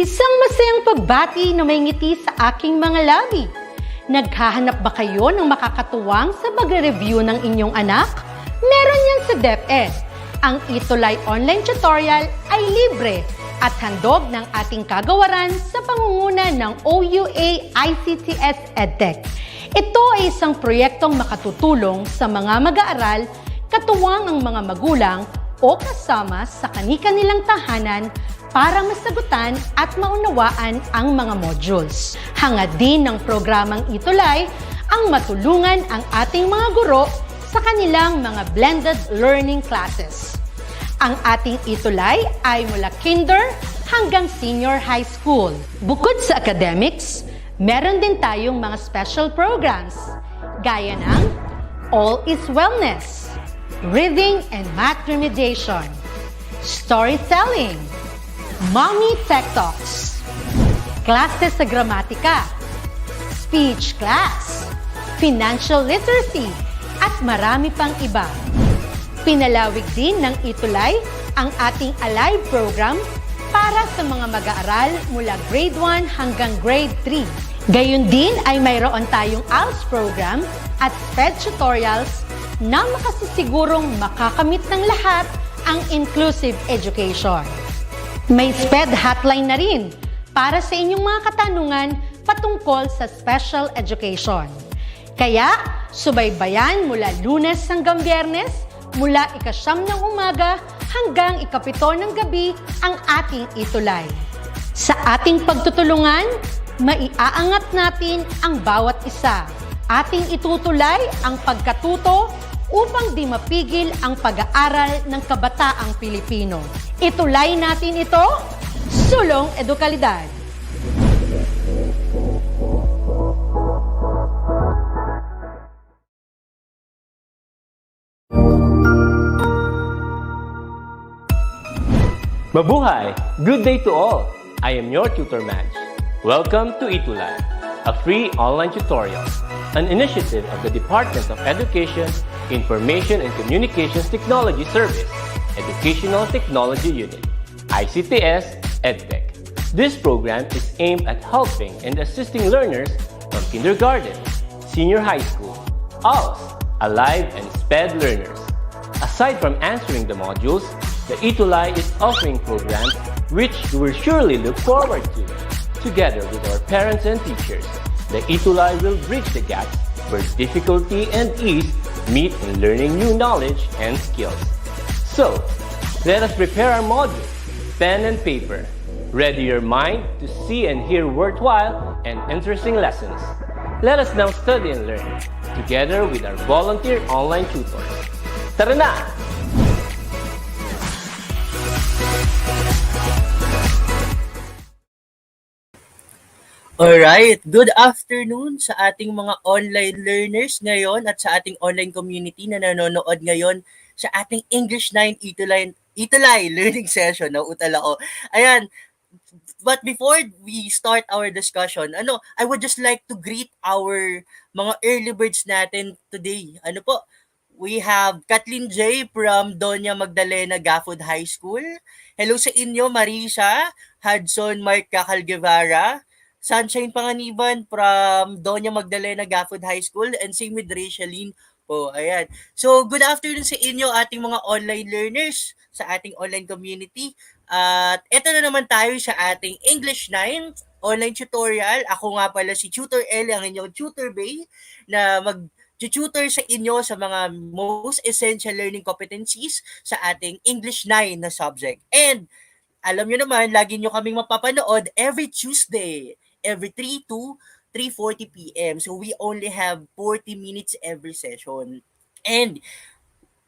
Isang masayang pagbati na may ngiti sa aking mga labi. Naghahanap ba kayo ng makakatuwang sa pagre-review ng inyong anak? Meron yan sa DepEd. Ang ETUlay online tutorial ay libre at handog ng ating kagawaran sa pangunguna ng OUA ICTS EdTech. Ito ay isang proyektong makatutulong sa mga mag-aaral, katuwang ang mga magulang o kasama sa kani-kanilang tahanan para masagutan at maunawaan ang mga modules. Hangad din ng programang ETUlay ang matulungan ang ating mga guro sa kanilang mga blended learning classes. Ang ating ETUlay ay mula kinder hanggang senior high school. Bukod sa academics, meron din tayong mga special programs gaya ng All is Wellness, Reading and Math Remediation, Storytelling, Mommy Tech Talks, Classes sa Gramatika, Speech Class, Financial Literacy, at marami pang iba. Pinalawig din ng ETUlay ang ating Alive program para sa mga mag-aaral mula grade 1 hanggang grade 3. Gayun din ay mayroon tayong ALS program at SPED tutorials na makasisigurong makakamit ng lahat ang inclusive education. May SPED hotline na rin para sa inyong mga katanungan patungkol sa special education. Kaya, subaybayan mula Lunes hanggang Biyernes, mula 9:00 ng umaga hanggang 7:00 ng gabi ang ating ETUlay. Sa ating pagtutulungan, maiaangat natin ang bawat isa. Ating itutulay ang pagkatuto upang di mapigil ang pag-aaral ng kabataang Pilipino. Itulay natin ito, sulong edukalidad. Mabuhay! Good day to all! I am your tutor Madge. Welcome to ETUlay, a free online tutorial, an initiative of the Department of Education, Information and Communications Technology Service, Educational Technology Unit, ICTS EdTech. This program is aimed at helping and assisting learners from kindergarten, senior high school, ALS, Alive, and SPED learners. Aside from answering the modules, the ETUlay is offering programs which you will surely look forward to. Together with our parents and teachers, the ETUlay will bridge the gaps where difficulty and ease meet in learning new knowledge and skills. So, let us prepare our modules, pen and paper. Ready your mind to see and hear worthwhile and interesting lessons. Let us now study and learn, together with our volunteer online tutors. Tara na! Alright, good afternoon sa ating mga online learners ngayon at sa ating online community na nanonood ngayon sa ating English 9 ETUlay learning session. Nauutal ako. Ayan, but before we start our discussion, I would just like to greet our mga early birds natin today. We have Kathleen J. from Doña Magdalena Gafford High School. Hello sa inyo, Marisa, Hudson Mark Cacal Guevara, Sunshine Panganiban from Doña Magdalena Gafford High School, and same with Rachelyn po. Ayan. So, good afternoon sa inyo, ating mga online learners sa ating online community. At eto na naman tayo sa ating English 9 online tutorial. Ako nga pala si Tutor Ellie, ang inyong tutor bay, na mag-tutor sa inyo sa mga most essential learning competencies sa ating English 9 na subject. And alam nyo naman, lagi nyo kaming mapapanood every Tuesday, every 3 to 3:40 p.m. So we only have 40 minutes every session. And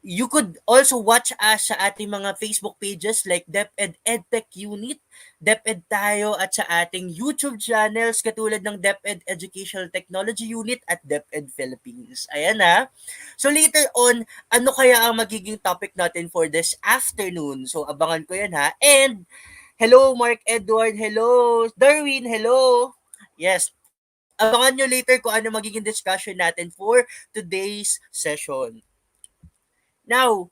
you could also watch us sa ating mga Facebook pages like DepEd EdTech Unit, DepEd tayo, at sa ating YouTube channels katulad ng DepEd Educational Technology Unit at DepEd Philippines. Ayan na. So later on, ano kaya ang magiging topic natin for this afternoon? So abangan ko yan ha. And hello Mark Edward, hello Darwin, hello. Yes, abangan nyo later kung ano magiging discussion natin for today's session. Now,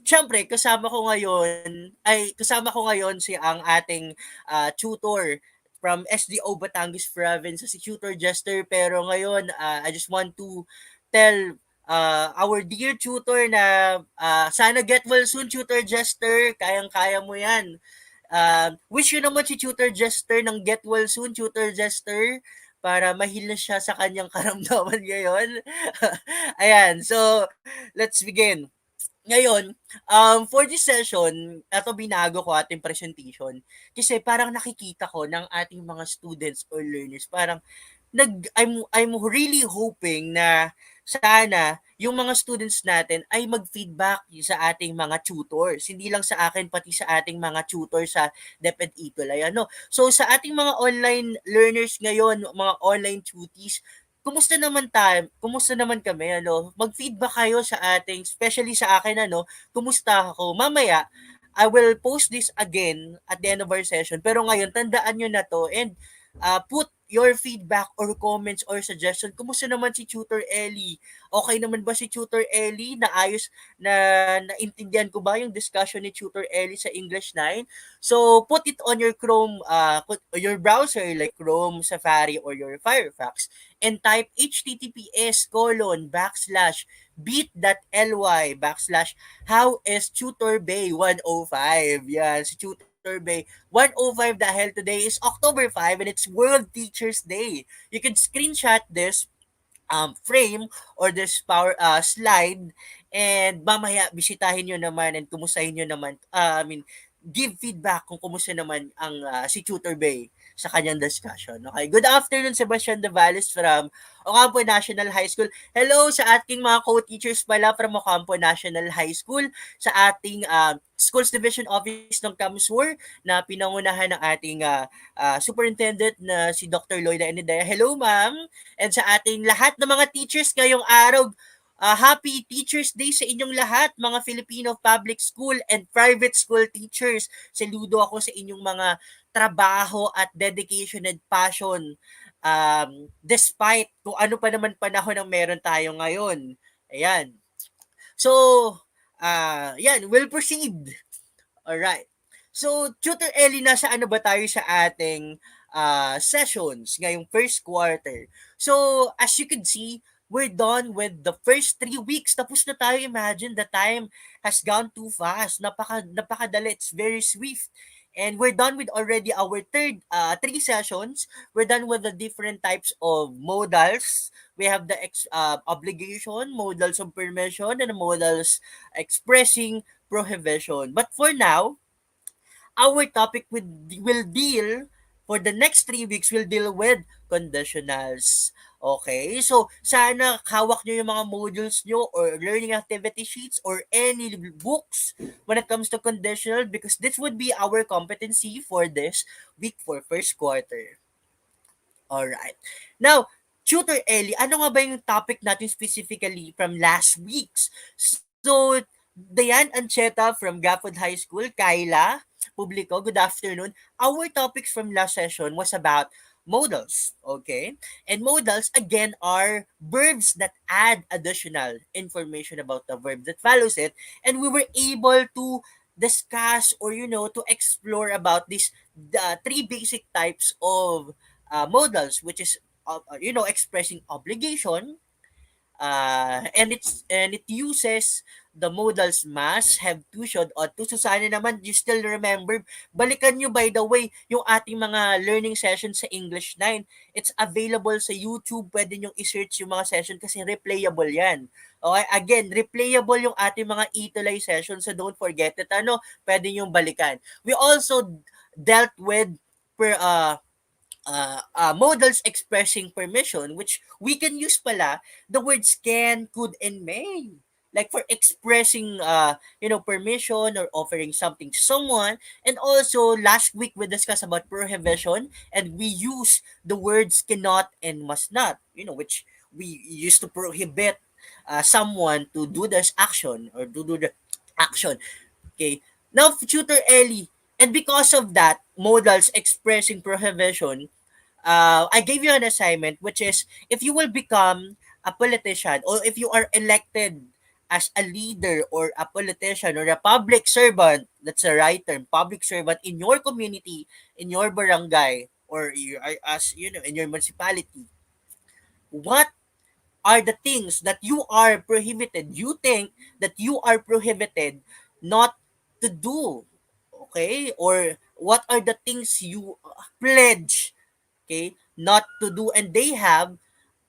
Siyempre kasama ko ngayon si ang ating tutor from SDO Batangas Province, si Tutor Jester. Pero ngayon, I just want to tell our dear tutor na sana get well soon, Tutor Jester. Kayang-kaya mo yan. Wish you naman si Tutor Jester ng get well soon, Tutor Jester, para mahil na siya sa kanyang karamdaman ngayon. Ayan, so let's begin. Ngayon, for this session, eto binago ko ating presentation kasi parang nakikita ko ng ating mga students or learners, parang I'm really hoping na sana yung mga students natin ay mag-feedback sa ating mga tutors. Hindi lang sa akin, pati sa ating mga tutors sa DepEd ETUlay. Ano? So sa ating mga online learners ngayon, mga online tuties, kumusta naman tayo? Kumusta naman kami? Ano? Mag-feedback kayo sa ating, especially sa akin, ano, kumusta ako? Mamaya, I will post this again at the end of our session. Pero ngayon, tandaan nyo na to and put your feedback or comments or suggestion. Kumusta naman si Tutor Ellie? Okay naman ba si Tutor Ellie? Naayos na naintindihan ko ba yung discussion ni Tutor Ellie sa English 9? So put it on your Chrome, your browser like Chrome, Safari, or your Firefox and type https:/bit.ly/how is tutor bay 105. Yan, si Tutor Bay 105 dahil today is October 5 and it's World Teachers Day. You can screenshot this frame or this power slide and mamaya bisitahin nyo naman and kumustahin nyo naman, give feedback kung kumusta naman ang si Tutor Bay sa kanyang discussion. Okay, good afternoon, Sebastian Davales from Ocampo National High School. Hello sa ating mga co-teachers pala from Ocampo National High School, sa ating Schools Division Office ng Kamsur na pinangunahan ng ating Superintendent na si Dr. Loida Enidea. Hello, ma'am. And sa ating lahat ng mga teachers ngayong araw, happy Teachers Day sa inyong lahat, mga Filipino public school and private school teachers. Saludo ako sa inyong mga trabaho at dedication and passion despite kung ano pa naman panahon ang meron tayo ngayon. Ayan. So, yan, we'll proceed. Alright. So, Tutor Ellie, nasa ano ba tayo sa ating sessions ngayong first quarter? So, as you can see, we're done with the first 3 weeks. Tapos na tayo. Imagine, the time has gone too fast. Napakadali. It's very swift. And we're done with already our third 3 sessions. We're done with the different types of modals. We have the obligation, modals of permission, and modals expressing prohibition. But for now, our topic will deal for the next 3 weeks will deal with conditionals. Okay? So, sana hawak nyo yung mga modules nyo or learning activity sheets or any books when it comes to conditional because this would be our competency for this week for first quarter. Alright. Now, Tutor Ellie, ano nga ba yung topic natin specifically from last week's? So, Dayan Ancheta from Gapod High School, Kyla, Publico, good afternoon. Our topics from last session was about modals, okay? And modals, again, are verbs that add additional information about the verb that follows it. And we were able to discuss or, to explore about these 3 basic types of modals, which is, expressing obligation, and it uses the modals must, have to, should, ought to. So sana naman you still remember. Balikan nyo by the way yung ating mga learning sessions sa English 9. It's available sa YouTube. Pwede nyo i-search yung mga session kasi replayable yan. Okay, again, replayable yung ating mga ETUlay sessions, so don't forget it. Pwede nyo balikan. We also dealt with modals expressing permission, which we can use pala the words can, could, and may. Like for expressing, permission or offering something to someone. And also, last week we discussed about prohibition and we use the words cannot and must not, which we used to prohibit someone to do this action or to do the action. Okay. Now, Tutor Ellie, and because of that, modals expressing prohibition, I gave you an assignment, which is if you will become a politician or if you are elected as a leader or a politician or a public servant, that's the right term, public servant in your community, in your barangay, or as you know, in your municipality, what are the things that you are prohibited, you think that you are prohibited not to do, okay? Or what are the things you pledge, okay, not to do, and they have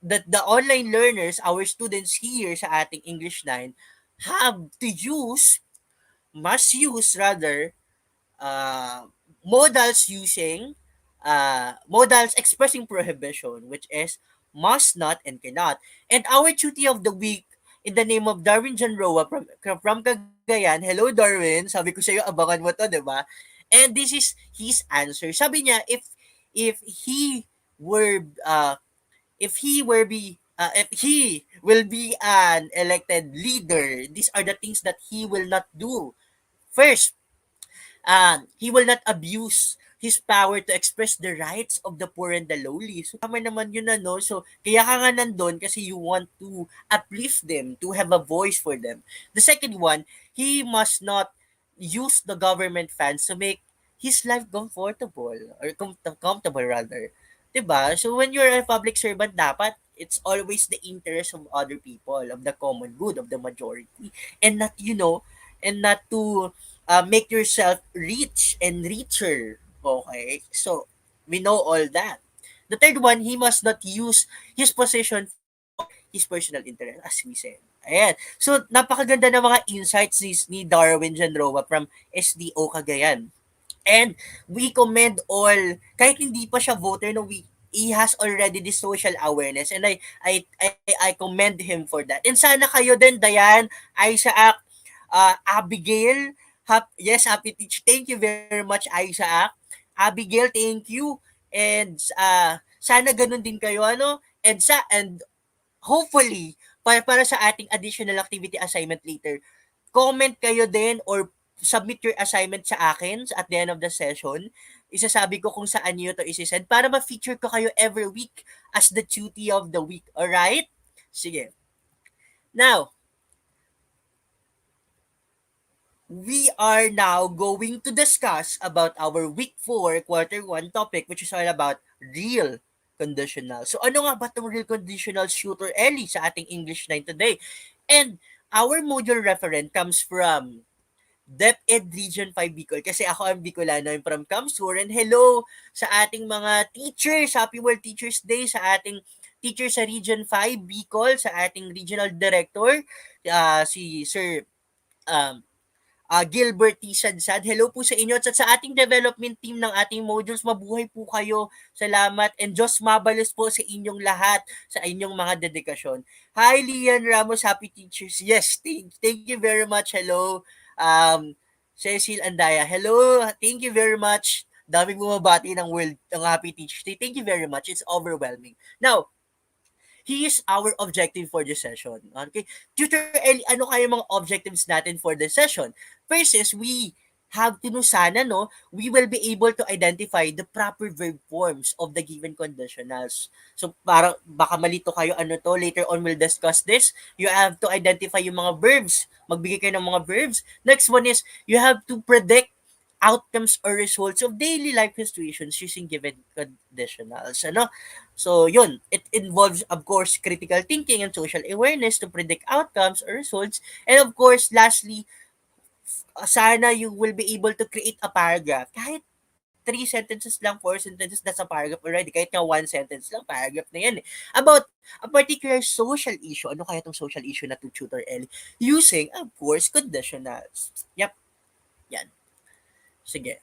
that the online learners, our students here sa ating English 9, have to use, must use rather, uh, modals using modals expressing prohibition, which is must not and cannot. And our duty of the week in the name of Darwin John Roa from Cagayan. Hello Darwin, sabi ko sa iyo abangan mo to, 'di ba? And this is his answer. Sabi niya, if he were if he will be an elected leader, these are the things that he will not do. First, he will not abuse his power to express the rights of the poor and the lowly. So, tama naman yun, ano? So, kaya ka nga nandun kasi you want to uplift them, to have a voice for them. The second one, he must not use the government funds to make his life comfortable, or comfortable rather. 'Di ba? So, when you're a public servant, dapat it's always the interest of other people, of the common good, of the majority, and not, and not to make yourself rich and richer. Okay? So, we know all that. The third one, he must not use his position for his personal interest, as we said. Ayan. So, napakaganda ng mga insights ni Darwin Janroa from SDO Cagayan. And we commend all, kahit hindi pa siya voter, no, he has already this social awareness, and I commend him for that. And sana kayo din, Dayan, Isaac, Abigail, yes, happy teach. Thank you very much, Isaac. Abigail, thank you. And sana ganun din kayo, ano? And hopefully, para sa ating additional activity assignment later, comment kayo din or submit your assignment sa akin at the end of the session. Isasabi ko kung saan nyo to isisend para ma-feature ko kayo every week as the duty of the week. Alright? Sige. Now, we are now going to discuss about our week 4, quarter 1 topic, which is all about real conditional. So ano nga ba itong real conditional, Shooter Ellie, sa ating English 9 today? And our module referent comes from DepEd Region 5 Bicol. Kasi ako ang Bicolano, I'm from Kamsur. And hello sa ating mga teachers. Happy World Teachers Day sa ating teacher sa Region 5 Bicol, sa ating regional director, si Sir Gilbert T. Sadsad. Hello po sa inyo at sa ating development team ng ating modules. Mabuhay po kayo. Salamat. And Diyos mabalos po sa inyong lahat, sa inyong mga dedikasyon. Hi, Lian Ramos. Happy Teachers. Yes, thank you very much. Hello. Cecil Andaya. Hello. Thank you very much. Daming bumabati ng world ng Happy Teachers Day. Thank you very much. It's overwhelming. Now, is our objective for this session. Okay? Tutor Eli, ano kaya mga objectives natin for this session? First is we have to know sana, no, we will be able to identify the proper verb forms of the given conditionals. So, parang baka malito kayo, ano to, later on we'll discuss this. You have to identify yung mga verbs. Magbigay kayo ng mga verbs. Next one is, you have to predict outcomes or results of daily life situations using given conditionals. Ano? So, yun. It involves, of course, critical thinking and social awareness to predict outcomes or results. And of course, lastly, sana you will be able to create a paragraph. Kahit 3 sentences lang, 4 sentences, that's a paragraph already. Kahit nga 1 sentence lang, paragraph na yan eh. About a particular social issue. Ano kaya itong social issue na to, Tutor Ellie? Using, of course, conditionals. Yep. Yan. Sige.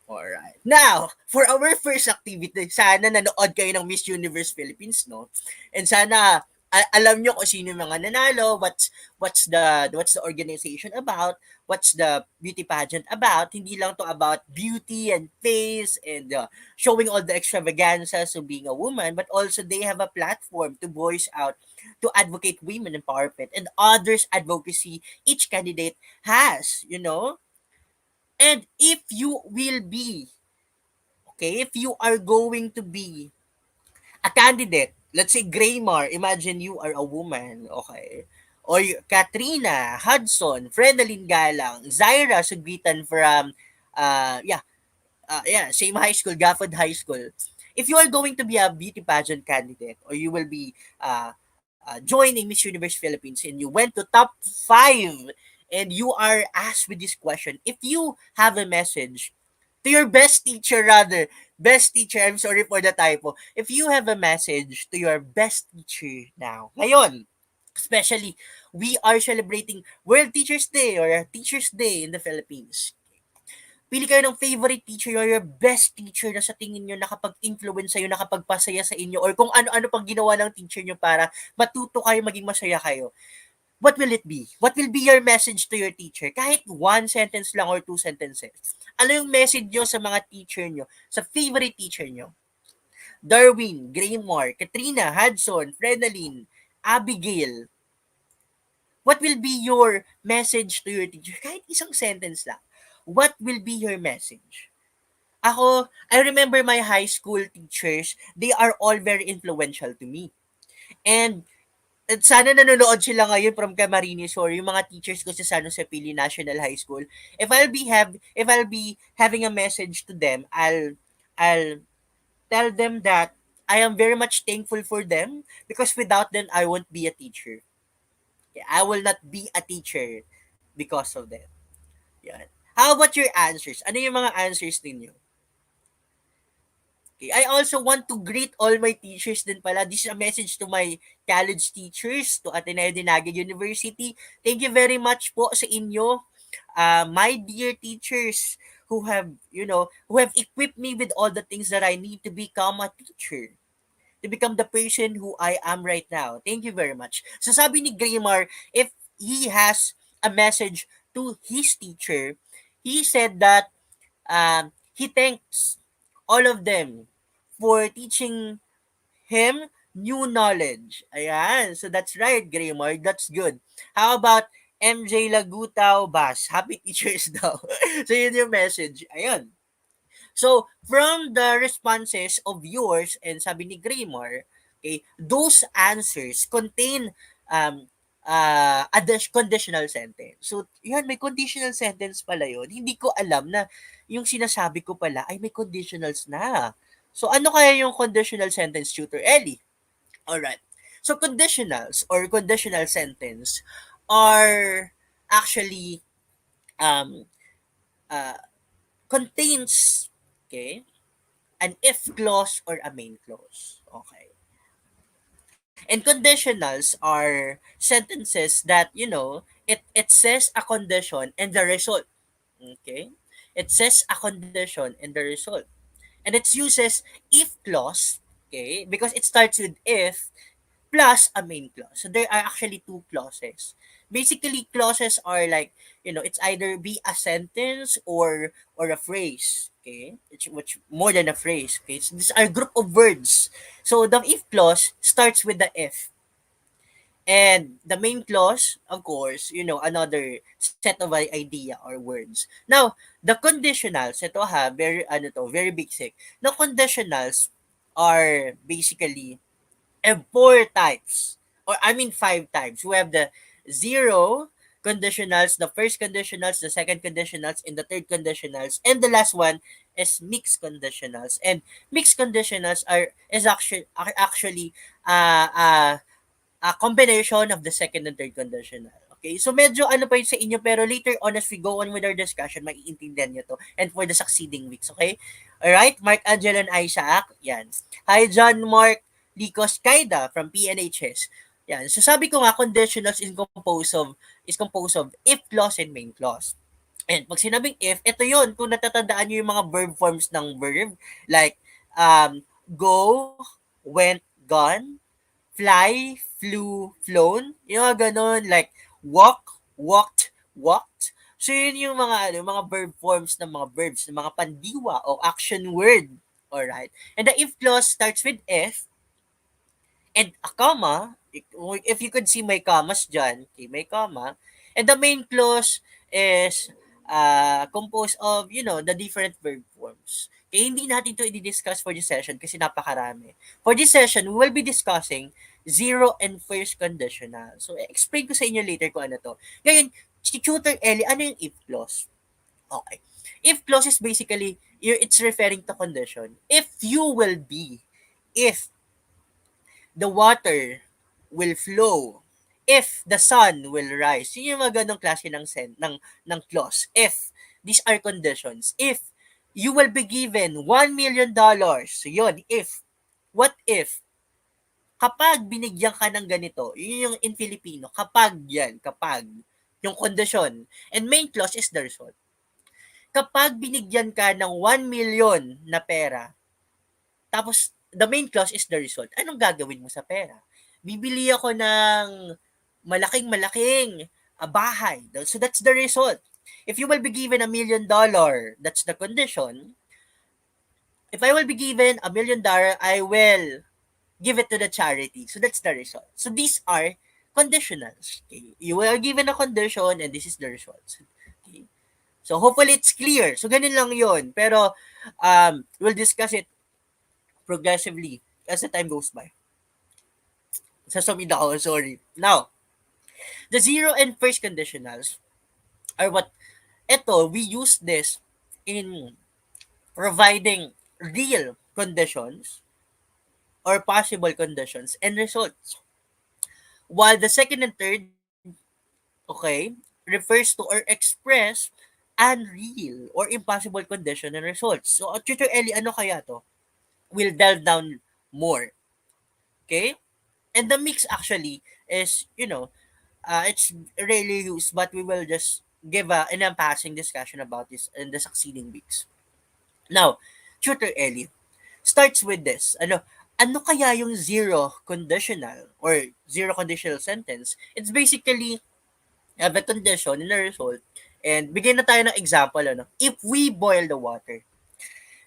Alright. Now, for our first activity, sana nanood kayo ng Miss Universe Philippines, no? And sana alam nyo kung sino yung mga nanalo, what's the organization about, what's the beauty pageant about. Hindi lang to about beauty and face and showing all the extravaganzas of being a woman, but also they have a platform to voice out, to advocate women empowerment and others advocacy each candidate has, you know. And if you will be, okay, if you are going to be a candidate, let's say Graymar, imagine you are a woman, okay? or Katrina, Hudson, Frenalyn Galang, Zaira Sugbitan from same high school, Gafford High School. If you are going to be a beauty pageant candidate or you will be joining Miss Universe Philippines and you went to top 5 and you are asked with this question, if you have a message to your best teacher, rather, best teacher, I'm sorry for the typo, if you have a message to your best teacher now, ngayon, especially, we are celebrating World Teachers Day or Teachers Day in the Philippines. Pili kayo ng favorite teacher or your best teacher na sa tingin nyo nakapag-influence sa'yo, nakapagpasaya sa inyo, or kung ano-ano pang ginawa ng teacher nyo para matuto kayo, maging masaya kayo. What will it be? What will be your message to your teacher? Kahit one sentence lang or two sentences. Ano yung message nyo sa mga teacher nyo? Sa favorite teacher nyo? Darwin, Graymore, Katrina, Hudson, Frenalyn, Abigail. What will be your message to your teacher? Kahit isang sentence lang. What will be your message? Ako, I remember my high school teachers, they are all very influential to me. And at sana nanonood sila ngayon from Camarines or yung mga teachers ko sa San Jose Pili National High School. If I'll be having a message to them, I'll tell them that I am very much thankful for them because without them I won't be a teacher. I will not be a teacher because of them. Yan. How about your answers? Ano yung mga answers ninyo? Okay. I also want to greet all my teachers din pala. This is a message to my college teachers, to Ateneo de Naga University. Thank you very much po sa inyo, my dear teachers who have equipped me with all the things that I need to become a teacher, to become the person who I am right now. Thank you very much. So sabi ni Graymar, if he has a message to his teacher, he said that he thanks all of them for teaching him new knowledge. Ayan. So that's right, Graymar. That's good. How about MJ Lagutao Bas? Happy teachers daw. So yun yung message. Ayun. So, from the responses of yours and sabi ni Graymar, okay, those answers contain a conditional sentence. So, yan, may conditional sentence pala yun. Hindi ko alam na yung sinasabi ko pala ay may conditionals na. So, ano kaya yung conditional sentence, Tutor Ellie? Alright. So, conditionals or conditional sentence are actually um, uh, contains, okay, an if clause or a main clause. Okay. And conditionals are sentences that, it says a condition and the result. Okay? It says a condition and the result. And it uses if clause, okay, because it starts with if plus a main clause. So there are actually two clauses. Basically, clauses are like, it's either be a sentence or a phrase. Okay, which more than a phrase. Okay, so these are group of words. So the if clause starts with the if, and the main clause, of course, another set of idea or words. Now, the conditionals, ito ha, very basic. The conditionals are basically four types, or I mean 5 types. We have the zero conditionals, the first conditionals, the second conditionals, and the third conditionals, and the last one is mixed conditionals. And mixed conditionals is actually a combination of the second and third conditional. Okay, so medyo ano pa yun sa inyo, pero later on as we go on with our discussion, maiintindihan nyo to and for the succeeding weeks, okay? Alright, Mark Angel and Isaac, yan. Hi, John Mark Licos Kaida from PNHS. Yan. So sabi ko nga, conditionals is composed of if clause and main clause. And pag sinabing if, ito yun, kung natatandaan nyo yung mga verb forms ng verb, like, go, went, gone, fly, flew, flown, yung mga ganun, like, walk, walked, walked. So yun yung mga verb forms ng mga verbs, ng mga pandiwa o action word. Alright? And the if clause starts with if, and a comma, if you could see my commas dyan, okay, may comma, and the main clause is composed of, the different verb forms. Okay, hindi natin to i-discuss for this session kasi napakarami. For this session, we will be discussing zero and first conditional. So, explain ko sa inyo later kung ano to. Ngayon, si Tutor Ellie, ano yung if clause? Okay. If clause is basically, it's referring to condition. If you will be, if the water will flow, if the sun will rise. Yun yung mga ganong klase ng clause. If, these are conditions. If you will be given $1 million. So yun, if. What if? Kapag binigyan ka ng ganito, yun yung in Filipino, kapag yan, kapag, yung condition. And main clause is the result. Kapag binigyan ka ng 1 million na pera, tapos the main clause is the result, anong gagawin mo sa pera? Bibili ako ng malaking bahay. So that's the result. If you will be given $1 million, that's the condition. If I will be given $1 million, I will give it to the charity. So that's the result. So these are conditionals. Okay? You are given a condition and this is the result. Okay? So hopefully it's clear. So ganun lang yun. Pero we'll discuss it progressively as the time goes by. Sasumid ako, sorry. Now, the zero and first conditionals are what, we use this in providing real conditions or possible conditions and results. While the second and third, refers to or express unreal or impossible condition and results. So, Tutor Ellie, ano kaya to? We'll delve down more. Okay? And the mix actually is, it's rarely used, but we will just give an passing discussion about this in the succeeding weeks. Now, Tutor Ellie, starts with this. Ano kaya yung zero conditional or zero conditional sentence? It's basically have a condition and a result. And bigyan na tayo ng example. If we boil the water.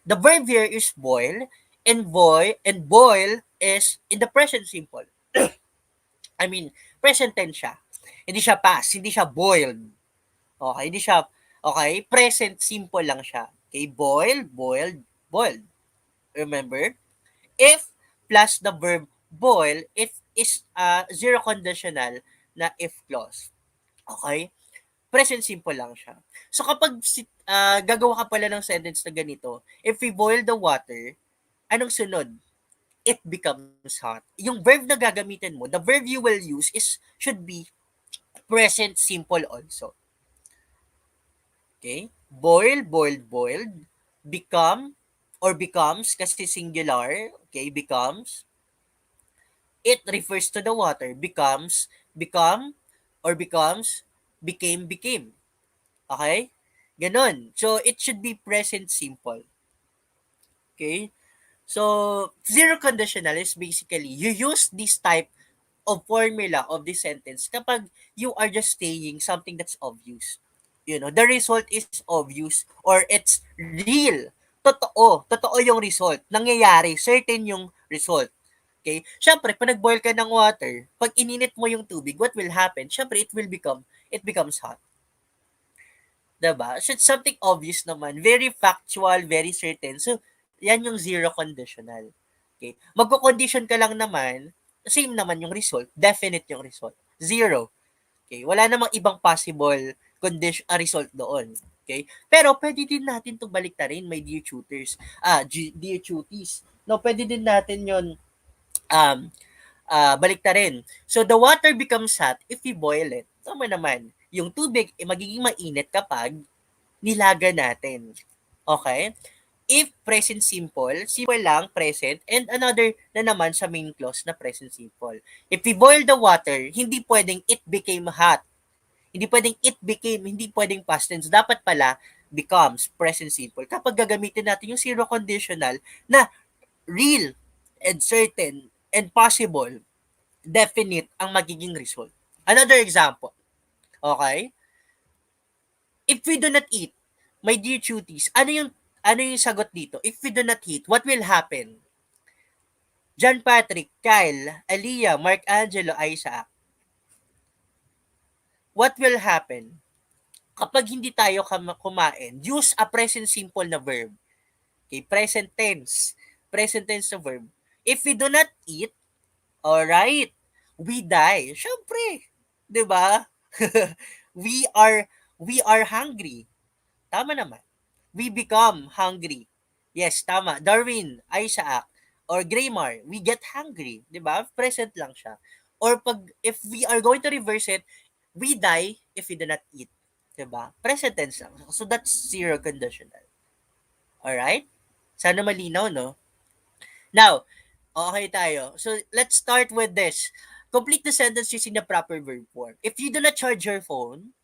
The verb here is boil, and boil is in the present simple. I mean, present tense siya. Hindi siya past, hindi siya boiled. Okay, hindi siya, present simple lang siya. Okay, boil, boiled, boiled. Remember? If plus the verb boil, if is zero conditional na if clause. Okay? Present simple lang siya. So kapag gagawa ka pala ng sentence na ganito, if we boil the water, anong sunod? It becomes hot. Yung verb na gagamitin mo, the verb you will use should be present simple also. Okay? Boil, boiled, boiled. Become or becomes kasi singular. Okay? Becomes. It refers to the water. Becomes, become, or becomes, became, became. Okay? Ganon. So, it should be present simple. Okay? So, zero conditional is basically, you use this type of formula of this sentence kapag you are just saying something that's obvious. The result is obvious or it's real. Totoo yung result. Nangyayari, certain yung result. Okay? Syempre, pag nag-boil ka ng water, pag ininit mo yung tubig, what will happen? Syempre, it becomes hot. Diba? So, it's something obvious naman. Very factual, very certain. So, yan yung zero conditional. Okay? Magko-condition ka lang naman, same naman yung result. Definite yung result. Zero. Okay? Wala namang ibang possible result doon. Okay? Pero, pwede din natin itong baliktarin, my dear tutors. Dear tuties. No, pwede din natin yun baliktarin. So, the water becomes hot if we boil it. Tama naman. Yung tubig, magiging mainit kapag nilaga natin. Okay? If present simple, simple lang, present, and another na naman sa main clause na present simple. If we boil the water, hindi pwedeng it became hot. Hindi pwedeng it became, hindi pwedeng past tense. Dapat pala, becomes, present simple. Kapag gagamitin natin yung zero conditional na real and certain and possible, definite ang magiging result. Another example. Okay? If we do not eat, my dear cuties, ano yung sagot dito? If we do not eat, what will happen? John Patrick, Kyle, Aliyah, Mark Angelo, Isaac. What will happen? Kapag hindi tayo kumain, use a present simple na verb. Okay, present tense. Present tense na verb. If we do not eat, Alright. We die. Syempre. 'Di ba? we are we are hungry. Tama naman. We become hungry. Yes, tama. Darwin, Isaac, or Grammar, we get hungry. 'Di ba? Present lang siya. Or if we are going to reverse it, we die if we do not eat. 'Di ba? Present tense lang. So that's zero conditional. Alright? Sana malinaw, no? Now, okay tayo. So, let's start with this. Complete the sentence using the proper verb form. If you do not charge your phone,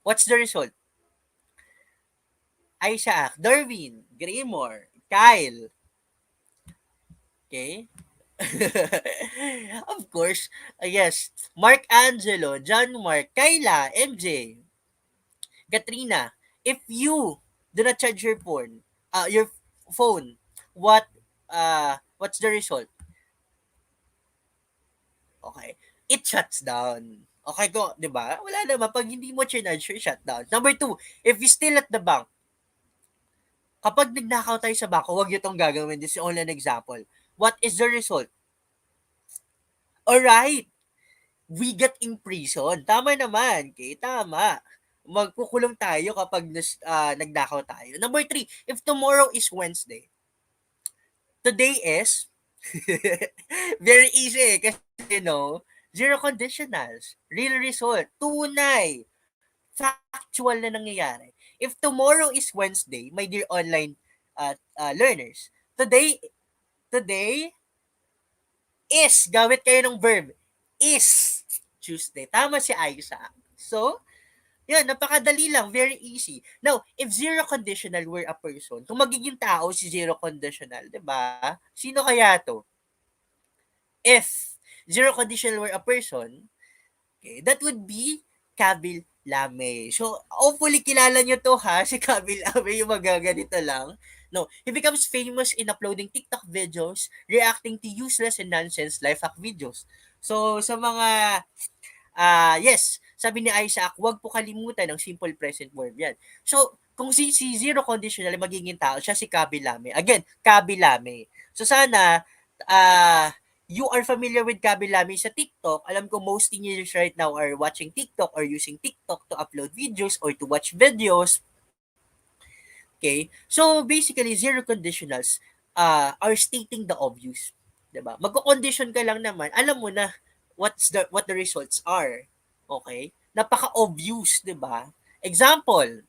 what's the result? Isaac, Darwin, Graymore, Kyle. Okay? Of course, yes. Mark Angelo, John Mark, Kayla, MJ, Katrina. If you do not charge your phone, what's the result? Okay. It shuts down. Okay ko, 'di ba? Wala naman pag hindi mo chinarge, shut down. Number two, if you still at the bank, kapag nagnakaw tayo sa bangko, huwag niyo tong gagawin. This is only an example. What is the result? Alright, we get in prison. Tama naman. Okay, tama. Magkukulong tayo kapag nagnakaw tayo. Number three, if tomorrow is Wednesday, today is very easy kasi zero conditionals, real result, tunay, factual na nangyayari. If tomorrow is Wednesday, my dear online learners, today is, gawit kayo ng verb, is Tuesday. Tama si Aisa. So, yan, napakadali lang, very easy. Now, if zero conditional were a person, kung magiging tao si zero conditional, 'di ba? Sino kaya to? If zero conditional were a person, okay, that would be Kabil Lame. So, hopefully kilala nyo to ha, si Kabil Lame, yung magaganito lang. No, he becomes famous in uploading TikTok videos, reacting to useless and nonsense life hack videos. So, sa mga yes, sabi ni Isaac, huwag po kalimutan ng simple present verb yan. So, kung si zero conditional magiging tao, siya si Kabilame. Again, Kabilame. So, sana, you are familiar with Kabilame sa TikTok. Alam ko most teenagers right now are watching TikTok or using TikTok to upload videos or to watch videos. Okay? So, basically, zero conditionals are stating the obvious. Diba? Magko-condition ka lang naman, alam mo na what the results are. Okay? Napaka-obvious, 'di ba? Example,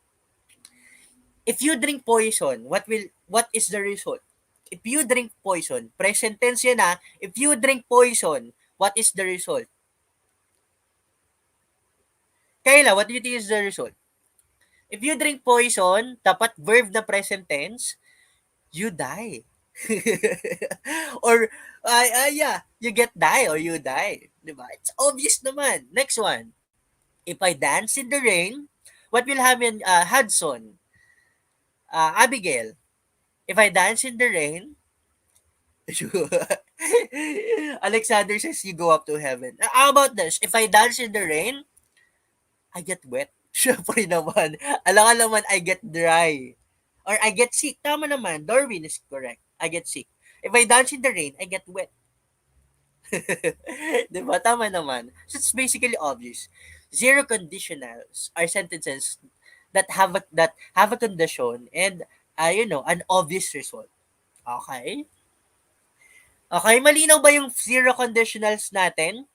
if you drink poison, what is the result? If you drink poison, present tense 'yan ha. If you drink poison, what is the result? Kayla, what do you think is the result? If you drink poison, dapat verb na present tense, you die. Or yeah, you get die or you die, 'di ba? It's obvious naman. Next one. If I dance in the rain, what will happen, Hudson? Abigail. If I dance in the rain, Alexander says you go up to heaven. How about this? If I dance in the rain, I get wet. Siyempre naman. Alam naman, I get dry. Or I get sick. Tama naman. Darwin is correct. I get sick. If I dance in the rain, I get wet. Diba? Tama naman. So it's basically obvious. Zero conditionals are sentences that have a condition and an obvious result. Okay? Okay, malinaw ba yung zero conditionals natin?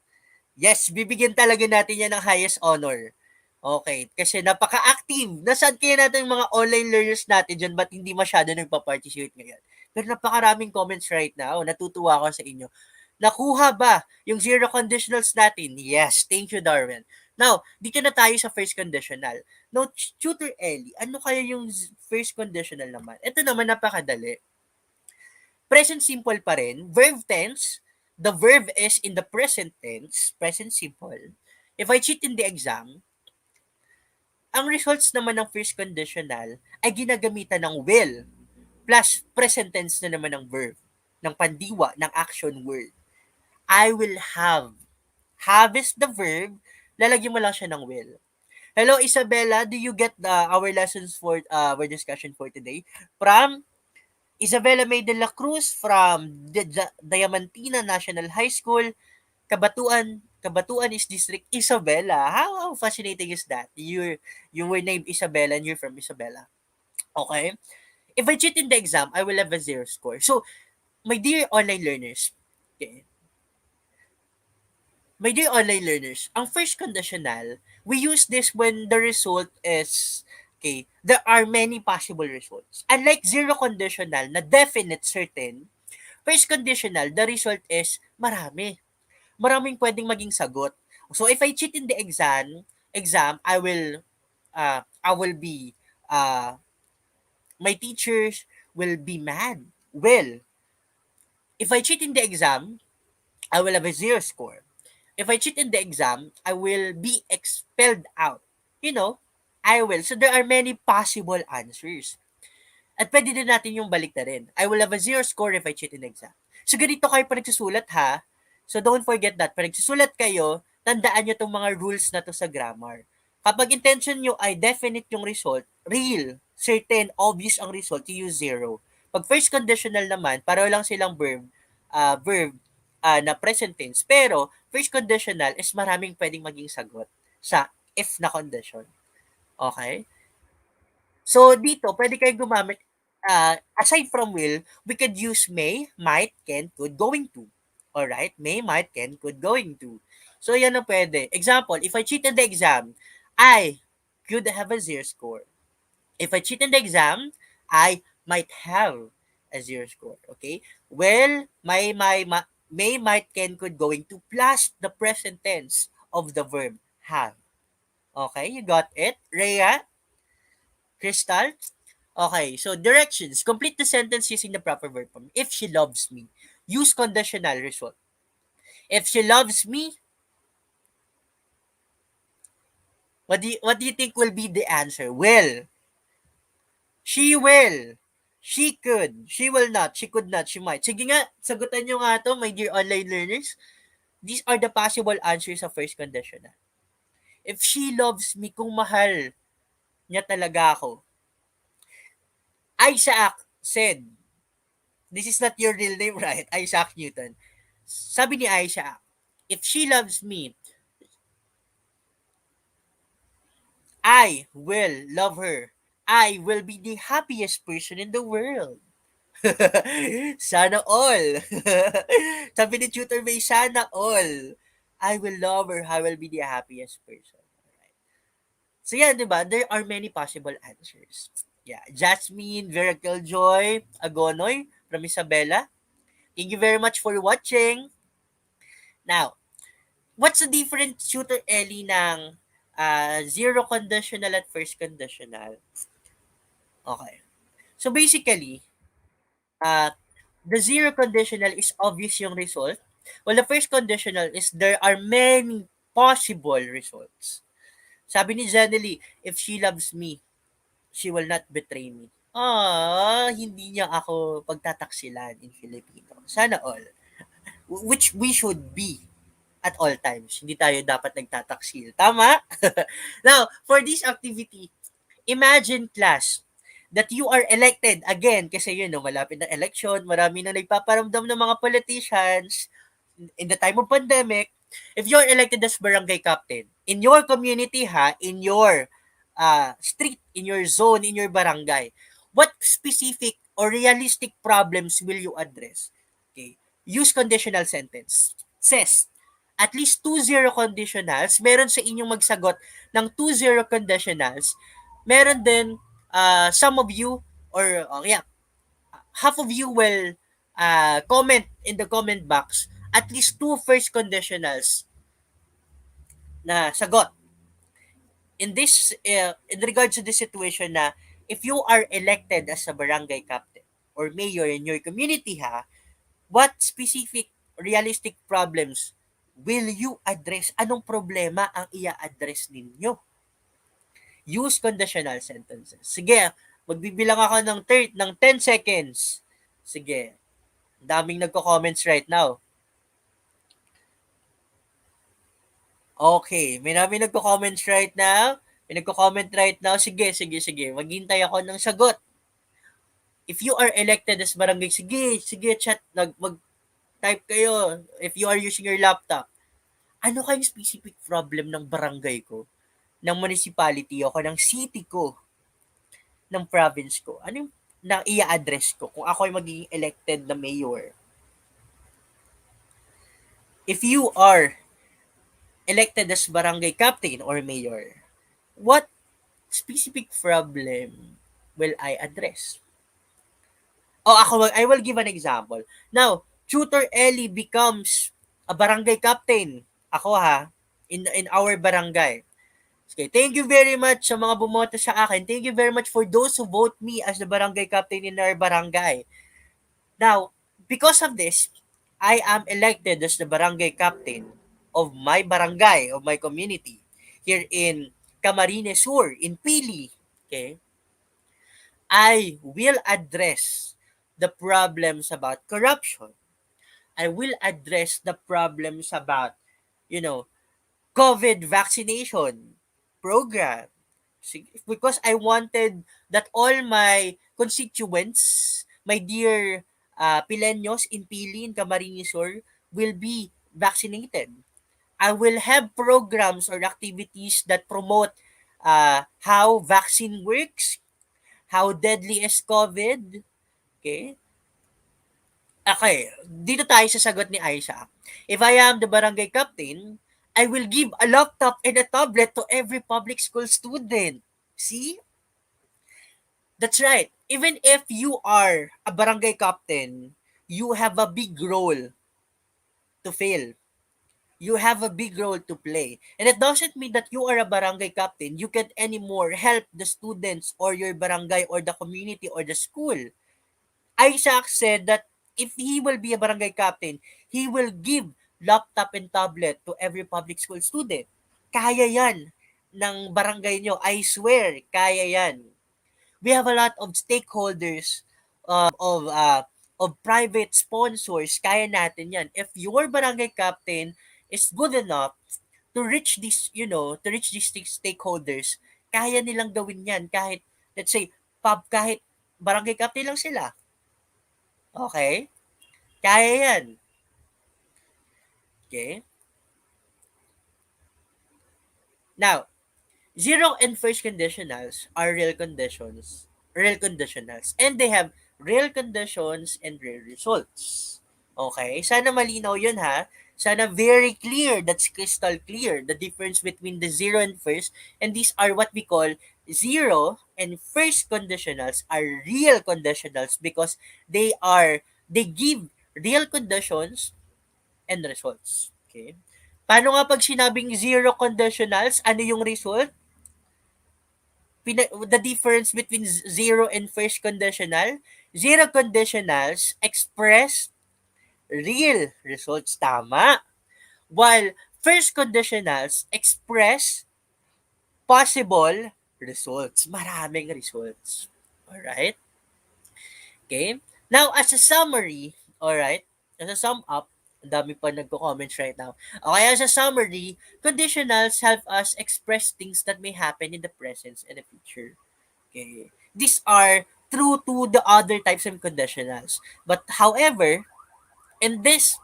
Yes, bibigyan talaga natin yan ng highest honor. Okay, kasi napaka-active. Nasaan kaya natin yung mga online learners natin dyan ba't hindi masyado nagpa-participate ngayon? Pero napakaraming comments right now. Natutuwa ako sa inyo. Nakuha ba yung zero conditionals natin? Yes, thank you, Darwin. Now, dito na tayo sa first conditional. Now, Tutor Ellie, ano kaya yung first conditional naman? Ito naman napakadali. Present simple pa rin. Verb tense, the verb is in the present tense, present simple. If I cheat in the exam, ang results naman ng first conditional ay ginagamitan ng will plus present tense na naman ng verb, ng pandiwa, ng action word. I will have. Have is the verb, lalagyan mo lang siya ng will. Hello, Isabella, do you get our lessons for our discussion for today? From Isabela May de la Cruz from Diamantina National High School, Kabatuan is District Isabela. How fascinating is that? You were named Isabela and you're from Isabela. Okay? If I cheat in the exam, I will have a zero score. So, my dear online learners, okay, my dear online learners, ang first conditional, we use this when the result is, okay, there are many possible results. Unlike zero conditional na definite, certain, first conditional, the result is marami. Maraming pwedeng maging sagot. So if I cheat in the exam, I will be my teachers will be mad. Well, if I cheat in the exam, I will have a zero score. If I cheat in the exam, I will be expelled out. You know, I will. So there are many possible answers. At pwede din natin yung balik na rin. I will have a zero score if I cheat in the exam. So ganito kayo pa nagsusulat ha. So don't forget that. Pag nagsusulat kayo, tandaan nyo itong mga rules na to sa grammar. Kapag intention nyo ay definite yung result, real, certain, obvious ang result, you use zero. Pag first conditional naman, pareho lang silang verb na present tense. Pero, first conditional is maraming pwedeng maging sagot sa if na condition. Okay? So, dito, pwede kayo gumamit, aside from will, we could use may, might, can, could, going to. Alright? May, might, can, could, going to. So, yan ang pwede. Example, if I cheat in the exam, I could have a zero score. If I cheat in the exam, I might have a zero score. Okay? Well, may, might, can, could, going to, plus the present tense of the verb have. Okay? You got it? Rhea? Crystal? Okay, so directions. Complete the sentence using the proper verb form. If she loves me, use conditional result. If she loves me, what do you think will be the answer? Will. She will. She could. She will not. She could not. She might. Sige nga, sagutan nyo nga to, my dear online learners. These are the possible answers of first conditional. If she loves me, kung mahal niya talaga ako. Isaac said, this is not your real name, right? Isaac Newton. Sabi ni Isaac, if she loves me, I will love her. I will be the happiest person in the world. Sana all. Sabi ni Tutor May, sana all. I will love her. I will be the happiest person. Alright. So yan, di ba? There are many possible answers. Yeah. Jasmine, Miracle Joy, Agonoy, from Isabela. Thank you very much for watching. Now, what's the difference, Tutor Ellie, ng zero conditional at first conditional? Okay. So basically, the zero conditional is obvious yung result, while the first conditional is there are many possible results. Sabi ni Janely, if she loves me, she will not betray me. Hindi niya ako pagtataksilan in Filipino. Sana all. Which we should be at all times. Hindi tayo dapat nagtataksil. Tama? Now, for this activity, imagine class that you are elected again kasi yun, no, malapit na election, marami na nagpaparamdam ng mga politicians in the time of pandemic. If you're elected as barangay captain, in your community in your street, in your zone, in your barangay, what specific or realistic problems will you address? Okay. Use conditional sentence. Says, at least 2 zero conditionals, meron sa inyong magsagot ng 2 zero conditionals, meron din some of you or half of you will comment in the comment box at least 2 first conditionals na sagot. In regards to this situation na if you are elected as a barangay captain or mayor in your community what specific realistic problems will you address? Anong problema ang i-address ninyo? Use conditional sentences. Sige, magbibilang ako ng 10 seconds. Sige. Daming nagko-comments right now. Okay, may nagko-comments right now. May nagko-comment right now. Sige. Maghintay ako ng sagot. If you are elected as barangay, sige, chat, mag-type kayo if you are using your laptop. Ano kayong specific problem ng barangay ko, ng municipality o ng city ko, ng province ko? Ano yung na i-address ko kung ako ay magiging elected na mayor? If you are elected as barangay captain or mayor, what specific problem will I address? I will give an example. Now, Tutor Ellie becomes a barangay captain. Ako ha, in our barangay. Okay, thank you very much sa mga bumoto sa akin. Thank you very much for those who vote me as the barangay captain in our barangay. Now, because of this, I am elected as the barangay captain of my barangay, of my community, here in Camarines Sur, in Pili. Okay? I will address the problems about corruption. I will address the problems about, you know, COVID vaccination program. Because I wanted that all my constituents, my dear Pileños in Pili, in Camarines Sur, will be vaccinated. I will have programs or activities that promote how vaccine works, how deadly is COVID. Okay? Okay, dito tayo sa sagot ni Aisha. If I am the barangay captain, I will give a laptop and a tablet to every public school student. See? That's right. Even if you are a barangay captain, you have a big role to fill. You have a big role to play. And it doesn't mean that you are a barangay captain, you can't anymore help the students or your barangay or the community or the school. Isaac said that if he will be a barangay captain, he will give laptop and tablet to every public school student. Kaya yan ng barangay nyo. I swear, kaya yan. We have a lot of stakeholders of private sponsors. Kaya natin yan. If your barangay captain is good enough to reach this, to reach these stakeholders, kaya nilang gawin yan kahit, let's say, kahit barangay captain lang sila. Okay? Kaya yan. Okay? Now, zero and first conditionals are real conditionals, and they have real conditions and real results. Okay? Sana malinaw yun ha. Sana very clear, that's crystal clear, the difference between the zero and first, and these are what we call zero and first conditionals are real conditionals because they give real conditions and results. Okay? Paano nga pag sinabing zero conditionals, ano yung result? The difference between zero and first conditional? Zero conditionals express real results. Tama. While first conditionals express possible results. Maraming results. Alright? Okay? Now, as a summary, alright, as a sum up, ang dami pa nagko-comments right now. Okay, as a summary, conditionals help us express things that may happen in the present and the future. Okay? These are true to the other types of conditionals. But however, in this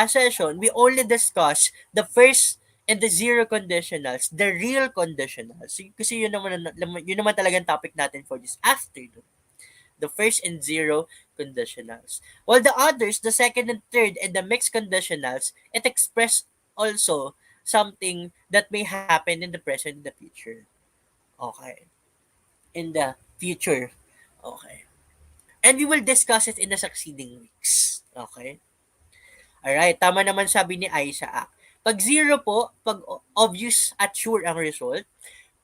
session, we only discuss the first and the zero conditionals, the real conditionals. Kasi yun naman talagang topic natin for this afternoon. The first and zero conditionals. While the others, the second and third, and the mixed conditionals, it express also something that may happen in the present and the future. Okay. In the future. Okay. And we will discuss it in the succeeding weeks. Okay. Alright, tama naman sabi ni Aisha. Pag zero po, pag obvious at sure ang result.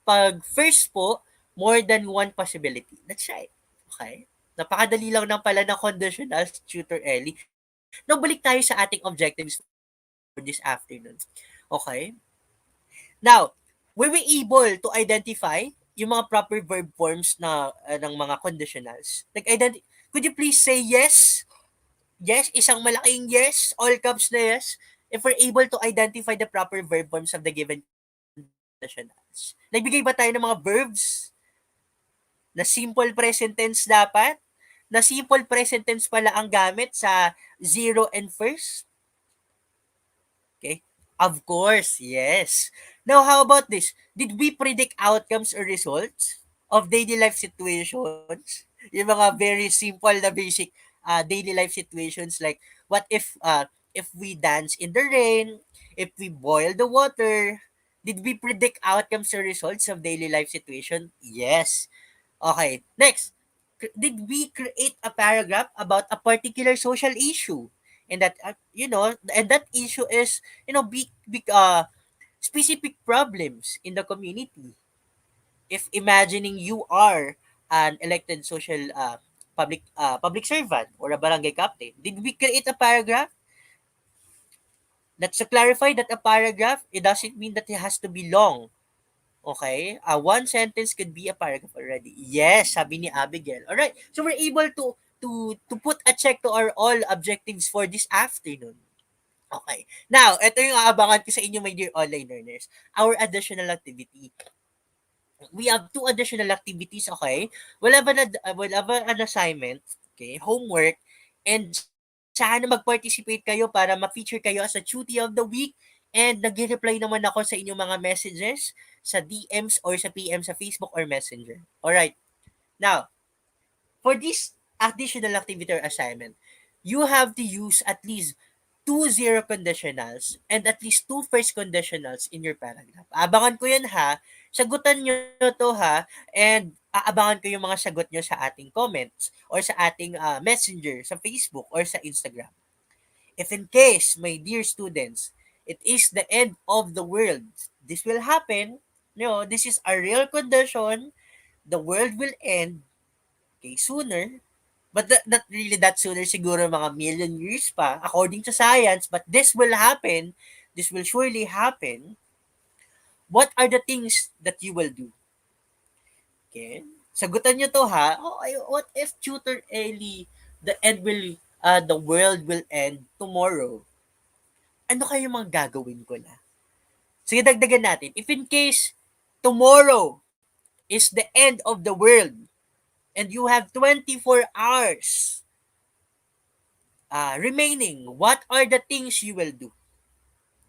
Pag first po, more than one possibility. That's right. Okay? Napakadali lang ng pala ng conditionals, Tutor Ellie. Now, balik tayo sa ating objectives for this afternoon. Okay? Now, were we able to identify yung mga proper verb forms na ng mga conditionals? Could you please say yes? Yes, isang malaking yes, all caps na yes, if we're able to identify the proper verb forms of the given conditionals. Nagbigay ba tayo ng mga verbs na simple present tense dapat? na simple present tense pala ang gamit sa zero and first? Okay? Of course, yes. Now, how about this? Did we predict outcomes or results of daily life situations? Yung mga very simple na basic daily life situations like what if we dance in the rain, if we boil the water, did we predict outcomes or results of daily life situation? Yes. Okay, next. Did we create a paragraph about a particular social issue? And that, and that issue is, specific problems in the community. If imagining you are an elected social public servant or a barangay captain, did we create a paragraph? That's to clarify that a paragraph, it doesn't mean that it has to be long. Okay? One sentence could be a paragraph already. Yes, sabi ni Abigail. All right. So we're able to put a check to our all objectives for this afternoon. Okay. Now, ito yung aabangan ko sa inyo, my dear online learners. Our additional activity. We have two additional activities, okay? We'll have an assignment, okay, homework, and sana mag-participate kayo para ma-feature kayo as a cutie of the week. And nag-reply naman ako sa inyong mga messages sa DMs or sa PM sa Facebook or Messenger. Alright. Now, for this additional activity or assignment, you have to use at least two zero conditionals and at least two first conditionals in your paragraph. Abangan ko yan ha. Sagutan nyo to ha. And aabangan ko yung mga sagot nyo sa ating comments or sa ating messenger, sa Facebook or sa Instagram. If in case, my dear students, it is the end of the world, this will happen. This is a real condition. The world will end, okay, sooner. But not really that sooner, siguro mga million years pa, according to science. But this will happen. This will surely happen. What are the things that you will do? Okay? Sagutan nyo to ha. What if Tutor Ellie, the world will end tomorrow? Ano kayo mga gagawin ko na? Sige, dagdagan natin. If in case tomorrow is the end of the world and you have 24 hours remaining, what are the things you will do?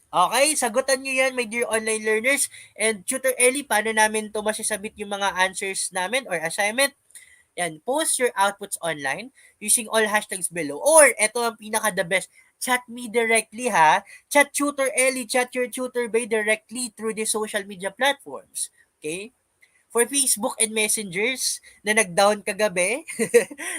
Okay, sagutan nyo yan, my dear online learners. And Tutor Ellie, paano namin to masasabit yung mga answers namin or assignment? Yan, post your outputs online using all hashtags below. Or, eto ang pinaka-the best, chat me directly ha. Chat Tutor Ellie, chat your Tutor Bay directly through the social media platforms. Okay? For Facebook and Messengers na nag-down kagabi,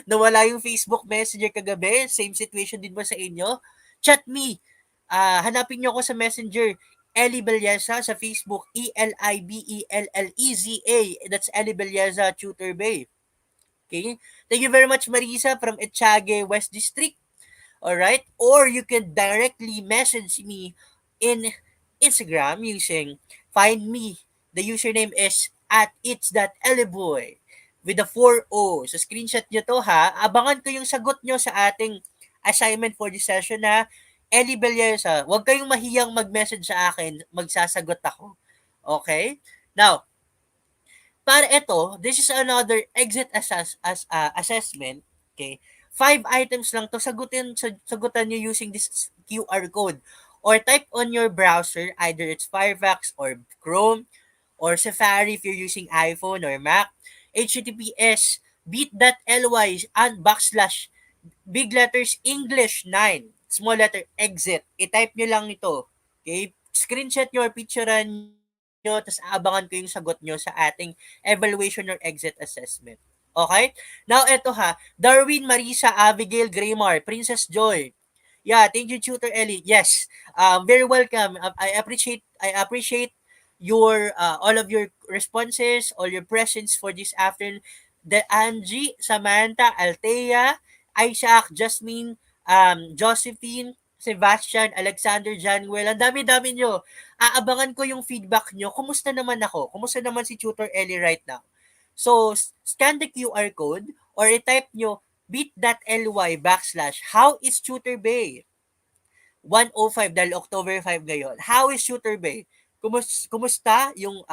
nawala yung Facebook Messenger kagabi, same situation din ba sa inyo? Chat me. Hanapin nyo ako sa Messenger. Ellie Belleza sa Facebook, Elibelleza. That's Ellie Belleza Tutor Bay. Okay? Thank you very much, Marisa from Etiagay West District. Alright? Or you can directly message me in Instagram using find me. The username is at it's.ellyboy with the 4 O. So, screenshot nyo to ha. Abangan ko yung sagot nyo sa ating assignment for this session ha. Ellie Belleza, huwag kayong mahiyang mag-message sa akin. Magsasagot ako. Okay? Now, para ito, this is another exit assessment. Okay? 5 items lang to. Sagutan nyo using this QR code. Or type on your browser, either it's Firefox or Chrome or Safari if you're using iPhone or Mac. HTTPS bit.ly and backslash big letters English 9, small letter exit. I-type nyo lang ito. Okay? Screenshot nyo or picturean nyo, tapos aabangan ko yung sagot nyo sa ating evaluation or exit assessment. Okay? Now, eto ha. Darwin, Marisa, Abigail, Graymar, Princess Joy. Yeah, thank you, Tutor Ellie. Yes, very welcome. I appreciate your all of your responses, all your presence for this afternoon. The Angie, Samantha, Althea, Isaac, Jasmine, Josephine, Sebastian, Alexander, Januel. Ang dami-dami nyo. Aabangan ko yung feedback nyo. Kumusta naman ako? Kumusta naman si Tutor Ellie right now? So, scan the QR code or i-type nyo bit.ly backslash how is Tutor Bay 105 dahil October 5 ngayon. How is Tutor Bay? Kumusta yung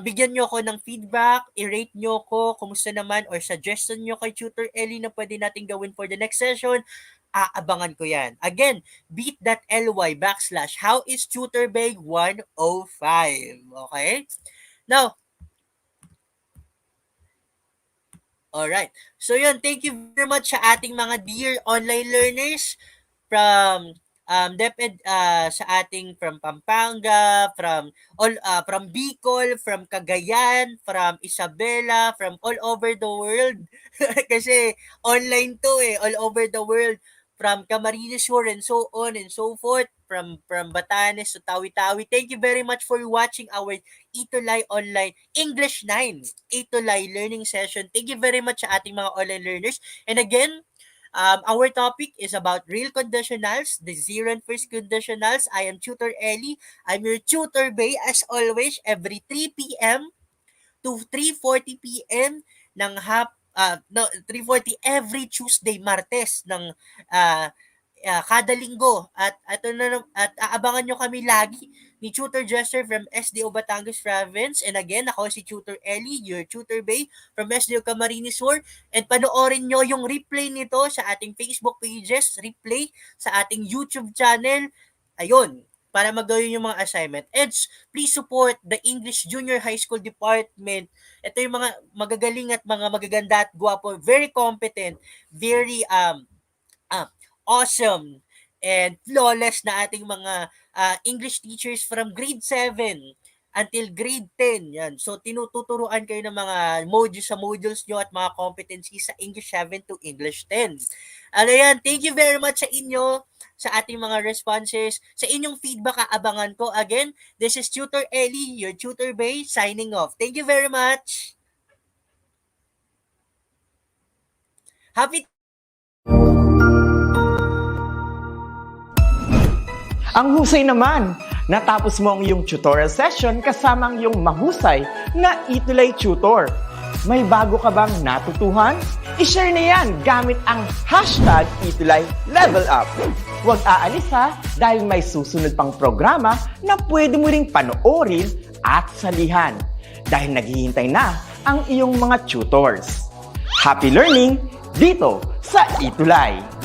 bigyan nyo ako ng feedback, i-rate nyo ko, kumusta naman, or suggestion nyo kay Tutor Ellie na pwede natin gawin for the next session. Aabangan ko yan. Again, bit.ly/howisttutorbay105. Okay? Now, alright. So yun, thank you very much sa ating mga dear online learners from DepEd sa ating from Pampanga, from Bicol, from Cagayan, from Isabela, from all over the world. Kasi online to all over the world. From Camarines Sur and so on and so forth. From Batanes to Tawi-Tawi. Thank you very much for watching our ETUlay Online English 9 ETUlay learning session. Thank you very much sa ating mga online learners. And again, our topic is about real conditionals, the zero and first conditionals. I am Tutor Ellie. I'm your tutor bay as always every 3 p.m. to 3:40 p.m. ng 3:40 every Tuesday, Martes ng kada linggo. At aabangan nyo kami lagi ni Tutor Jester from SDO Batangas Province. And again, ako si Tutor Ellie, your tutor bay from SDO Camarines Sur. And panoorin nyo yung replay nito sa ating Facebook pages, replay sa ating YouTube channel. Ayun, para magawin yung mga assignment. And please support the English Junior High School Department. Ito yung mga magagaling at mga magaganda at guwapo, very competent, very awesome and flawless na ating mga English teachers from grade 7 until grade 10. Yan. So, tinututuruan kayo ng mga modules nyo at mga competencies sa English 7 to English 10. Ano yan? Thank you very much sa inyo, sa ating mga responses, sa inyong feedback, aabangan ko. Again, this is Tutor Ellie, your tutor bay, signing off. Thank you very much. Happy Ang husay naman! Natapos mo ang iyong tutorial session kasama ang iyong mahusay na ETUlay tutor. May bago ka bang natutuhan? I-share na yan gamit ang hashtag ETUlay Level Up. Huwag aalis ha, dahil may susunod pang programa na pwede mo ring panoorin at salihan. Dahil naghihintay na ang iyong mga tutors. Happy learning dito sa ETUlay!